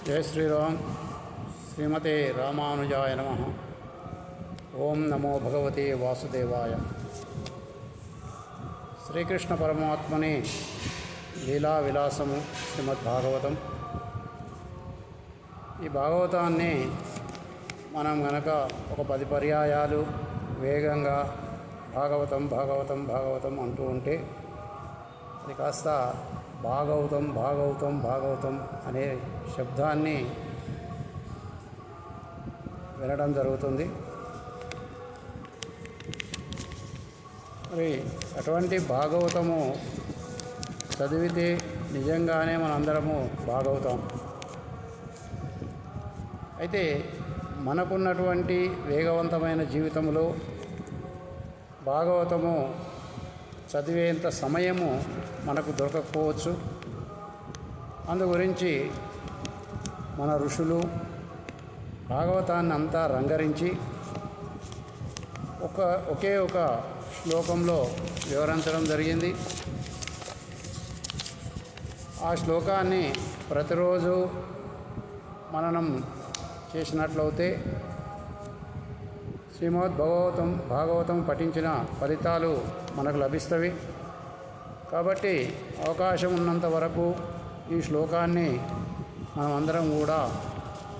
जय श्रीराम। श्रीमते रामानुजाय नमः। ओम नमो भगवते वासुदेवाय। శ్రీకృష్ణ పరమాత్మని లీలా విలాసము శ్రీమద్భాగవతం. ఈ భాగవతాన్ని మనం గనక ఒక 10 పర్యాయాలు వేగంగా భాగవతం భాగవతం భాగవతం అంటూ ఉంటే అది కాస్త భాగవతం భాగవతం భాగవతం అనే శబ్దాన్ని వినడం జరుగుతుంది. మరి అటువంటి భాగవతము చదివితే నిజంగానే మనందరము భాగవతం. అయితే మనకున్నటువంటి వేగవంతమైన జీవితంలో భాగవతము చదివేంత సమయము మనకు దొరకకపోవచ్చు. అందు గురించి మన ఋషులు భాగవతాన్ని అంతా రంగరించి ఒకే ఒక శ్లోకంలో వివరించడం జరిగింది. ఆ శ్లోకాన్ని ప్రతిరోజు మననం చేసినట్లయితే భాగవతం పఠించిన ఫలితాలు మనకు లభిస్తవి. కాబట్టి అవకాశం ఉన్నంత వరకు ఈ శ్లోకాన్ని మనం అందరం కూడా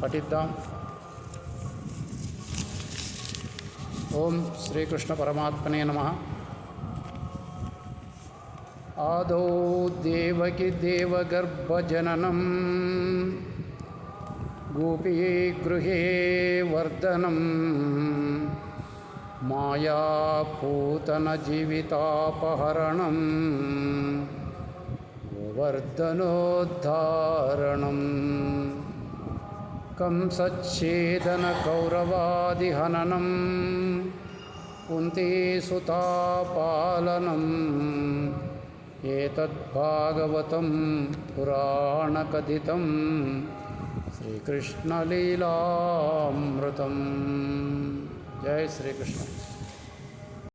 పఠిద్దాం. ఓం శ్రీకృష్ణ పరమాత్మనే నమః. ఆదౌ దేవకి దేవగర్భజననం గోపీ గృహే వర్ధనం మాయాపూతన జీవితాపహరణం గోవర్ధనోద్ధారణం కంసచ్ఛేదన కౌరవాదిహననం కుంతీసుతాపాలనం ఏతద్భాగవతం పురాణకథితం శ్రీకృష్ణలీలామృతం. జై శ్రీకృష్ణ.